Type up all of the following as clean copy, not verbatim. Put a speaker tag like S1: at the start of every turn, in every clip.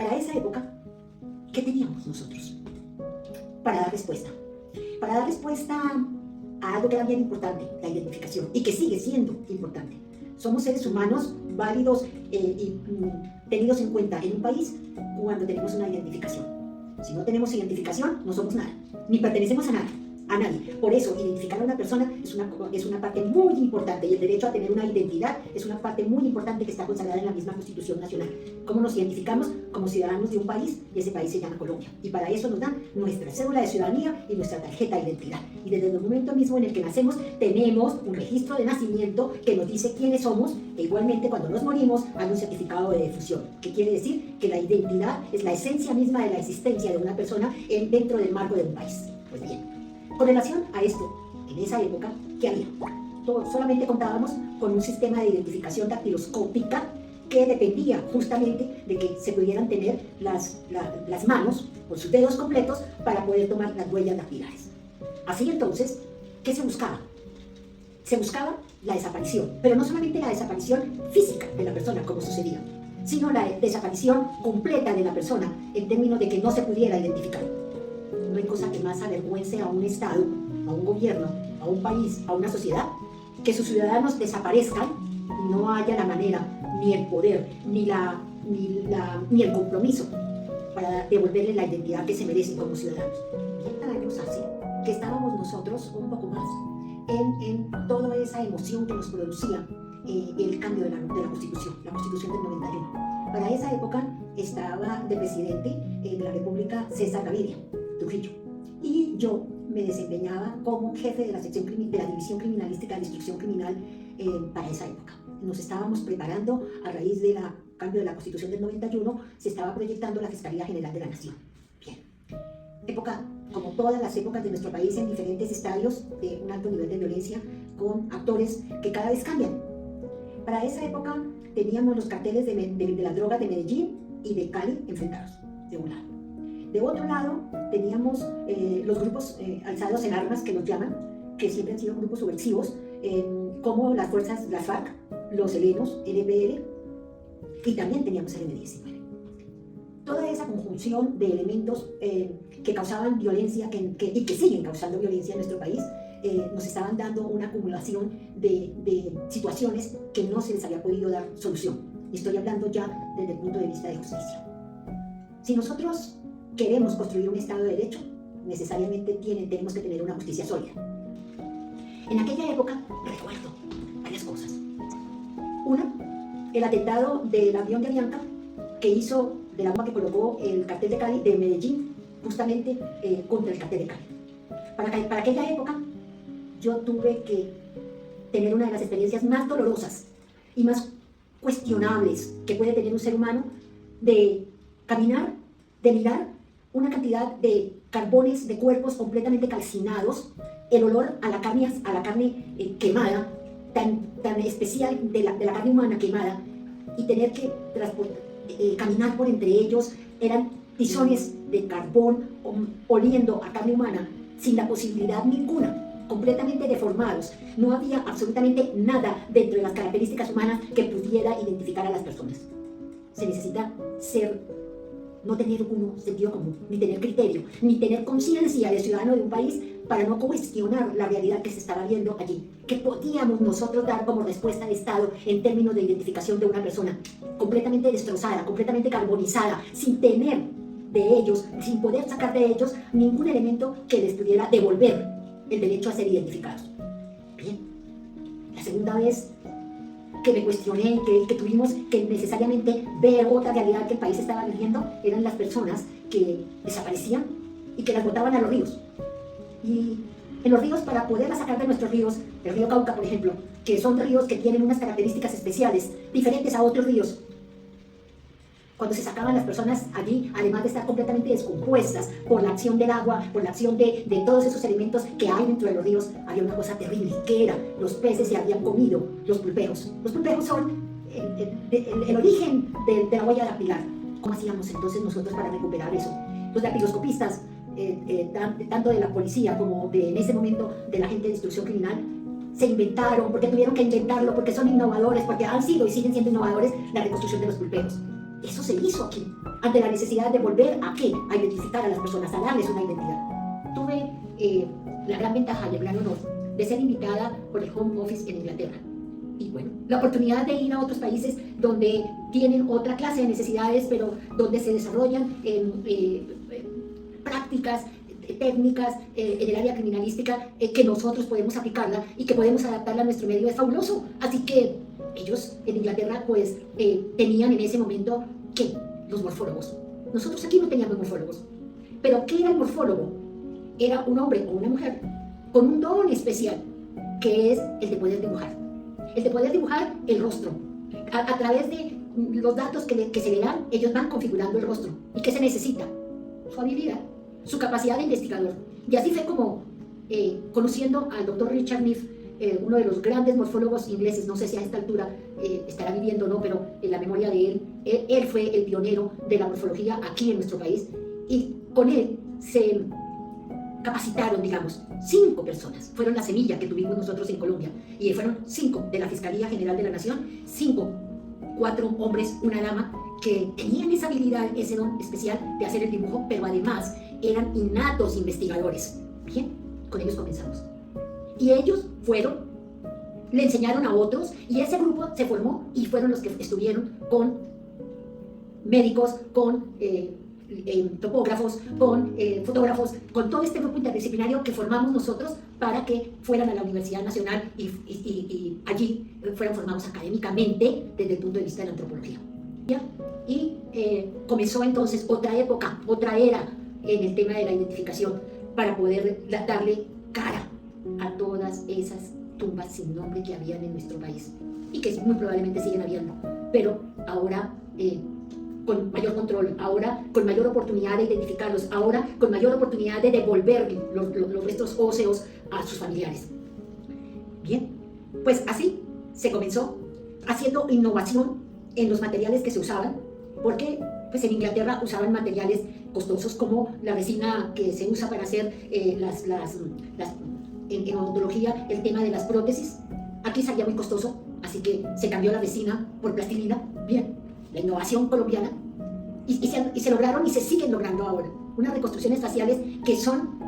S1: Para esa época, ¿qué teníamos nosotros? Para dar respuesta. Para dar respuesta a algo que era bien importante, la identificación, y que sigue siendo importante. Somos seres humanos válidos y tenidos en cuenta en un país cuando tenemos una identificación. Si no tenemos identificación, no somos nada, ni pertenecemos a nada. A nadie. Por eso, identificar a una persona es una parte muy importante, y el derecho a tener una identidad es una parte muy importante que está consagrada en la misma Constitución Nacional. ¿Cómo nos identificamos? Como ciudadanos de un país, y ese país se llama Colombia. Y para eso nos dan nuestra cédula de ciudadanía y nuestra tarjeta de identidad. Y desde el momento mismo en el que nacemos, tenemos un registro de nacimiento que nos dice quiénes somos, e igualmente cuando nos morimos hay un certificado de defunción, que quiere decir que la identidad es la esencia misma de la existencia de una persona dentro del marco de un país. Pues bien, con relación a esto, en esa época, ¿qué había? Solamente contábamos con un sistema de identificación dactiloscópica que dependía justamente de que se pudieran tener las manos con sus dedos completos para poder tomar las huellas dactilares. Así entonces, ¿qué se buscaba? Se buscaba la desaparición, pero no solamente la desaparición física de la persona, como sucedía, sino la desaparición completa de la persona en términos de que no se pudiera identificar. No hay cosa que más avergüence a un Estado, a un gobierno, a un país, a una sociedad, que sus ciudadanos desaparezcan y no haya la manera, ni el poder, ni el compromiso para devolverle la identidad que se merecen como ciudadanos. 30 años hace que estábamos nosotros un poco más en toda esa emoción que nos producía el cambio de la Constitución del 91. Para esa época estaba de presidente de la República César Gaviria Trujillo, y yo me desempeñaba como jefe de la División Criminalística de Instrucción Criminal para esa época. Nos estábamos preparando a raíz del cambio de la Constitución del 91, se estaba proyectando la Fiscalía General de la Nación. Bien, época como todas las épocas de nuestro país, en diferentes estadios de un alto nivel de violencia, con actores que cada vez cambian. Para esa época teníamos los carteles de las drogas de Medellín y de Cali enfrentados, de un lado. De otro lado, teníamos los grupos alzados en armas, que los llaman, que siempre han sido grupos subversivos, como las fuerzas, las FARC, los helenos, LPL, y también teníamos el M-19. Toda esa conjunción de elementos que causaban violencia y que siguen causando violencia en nuestro país, nos estaban dando una acumulación de situaciones que no se les había podido dar solución. Estoy hablando ya desde el punto de vista de justicia. Si nosotros queremos construir un Estado de Derecho, necesariamente tenemos que tener una justicia sólida. En aquella época recuerdo varias cosas. Una, el atentado del avión de Avianca que hizo de la bomba que colocó el cartel de Cali, de Medellín, justamente contra el cartel de Cali. Para aquella época yo tuve que tener una de las experiencias más dolorosas y más cuestionables que puede tener un ser humano, de caminar, de mirar una cantidad de carbones, de cuerpos completamente calcinados, el olor a la carne quemada, tan especial de la carne humana quemada, y tener que caminar por entre ellos. Eran tizones de carbón oliendo a carne humana, sin la posibilidad ninguna, completamente deformados. No había absolutamente nada dentro de las características humanas que pudiera identificar a las personas. Se necesita no tener sentido común, ni tener criterio, ni tener conciencia de ciudadano de un país para no cuestionar la realidad que se estaba viendo allí. ¿Qué podíamos nosotros dar como respuesta de Estado en términos de identificación de una persona completamente destrozada, completamente carbonizada, sin tener de ellos, sin poder sacar de ellos ningún elemento que les pudiera devolver el derecho a ser identificados? Bien, la segunda vez que me cuestioné, que tuvimos que necesariamente ver otra realidad que el país estaba viviendo, eran las personas que desaparecían y que las botaban a los ríos. Y en los ríos, para poderlas sacar de nuestros ríos, el río Cauca, por ejemplo, que son ríos que tienen unas características especiales, diferentes a otros ríos, cuando se sacaban las personas allí, además de estar completamente descompuestas por la acción del agua, por la acción de todos esos elementos que hay dentro de los ríos, había una cosa terrible, que era: los peces se habían comido los pulperos. Los pulperos son el origen de la huella dactilar. ¿Cómo hacíamos entonces nosotros para recuperar eso? Los dactiloscopistas, tanto de la policía como en ese momento de la gente de instrucción criminal, se inventaron, porque tuvieron que inventarlo, porque son innovadores, porque han sido y siguen siendo innovadores, la reconstrucción de los pulperos. Eso se hizo aquí, ante la necesidad de volver a qué, a identificar a las personas, a darles una identidad. Tuve la gran ventaja y el gran honor de ser invitada por el Home Office en Inglaterra. Y bueno, la oportunidad de ir a otros países donde tienen otra clase de necesidades, pero donde se desarrollan prácticas, técnicas en el área criminalística que nosotros podemos aplicarla y que podemos adaptarla a nuestro medio es fabuloso. Así que ellos en Inglaterra pues tenían en ese momento, ¿qué? Los morfólogos. Nosotros aquí no teníamos morfólogos. Pero ¿qué era el morfólogo? Era un hombre o una mujer con un don especial, que es el de poder dibujar. El de poder dibujar el rostro. A través de los datos que se le dan, ellos van configurando el rostro. ¿Y qué se necesita? Su habilidad, su capacidad de investigador. Y así fue como, conociendo al doctor Richard Neff, uno de los grandes morfólogos ingleses, no sé si a esta altura estará viviendo o no, pero en la memoria de él fue el pionero de la morfología aquí en nuestro país, y con él se capacitaron, digamos, 5 personas. Fueron la semilla que tuvimos nosotros en Colombia, y fueron 5 de la Fiscalía General de la Nación, 4 hombres, una dama, que tenían esa habilidad, ese don especial de hacer el dibujo, pero además eran innatos investigadores. Bien, con ellos comenzamos. Y ellos le enseñaron a otros, y ese grupo se formó y fueron los que estuvieron con médicos, con topógrafos, con fotógrafos, con todo este grupo interdisciplinario que formamos nosotros para que fueran a la Universidad Nacional y allí fueran formados académicamente desde el punto de vista de la antropología. Y comenzó entonces otra época, otra era en el tema de la identificación para poder darle cara a todas esas tumbas sin nombre que habían en nuestro país y que muy probablemente siguen habiendo, pero ahora con mayor control, ahora con mayor oportunidad de identificarlos, ahora con mayor oportunidad de devolver los restos óseos a sus familiares. Bien, pues así se comenzó haciendo innovación en los materiales que se usaban, porque pues en Inglaterra usaban materiales costosos como la resina que se usa para hacer en odontología el tema de las prótesis. Aquí salía muy costoso, así que se cambió la resina por plastilina. Bien, la innovación colombiana, y se lograron y se siguen logrando ahora unas reconstrucciones faciales que son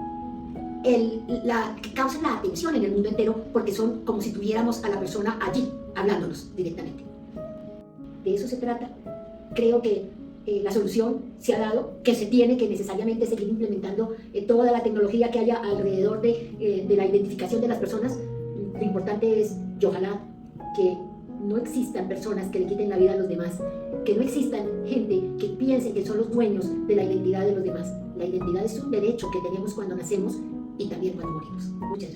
S1: que causan la atención en el mundo entero, porque son como si tuviéramos a la persona allí hablándonos directamente. De eso se trata. Creo que la solución se ha dado, que se tiene que necesariamente seguir implementando toda la tecnología que haya alrededor de la identificación de las personas. Lo importante es, y ojalá, que no existan personas que le quiten la vida a los demás, que no existan gente que piense que son los dueños de la identidad de los demás. La identidad es un derecho que tenemos cuando nacemos y también cuando morimos. Muchas gracias.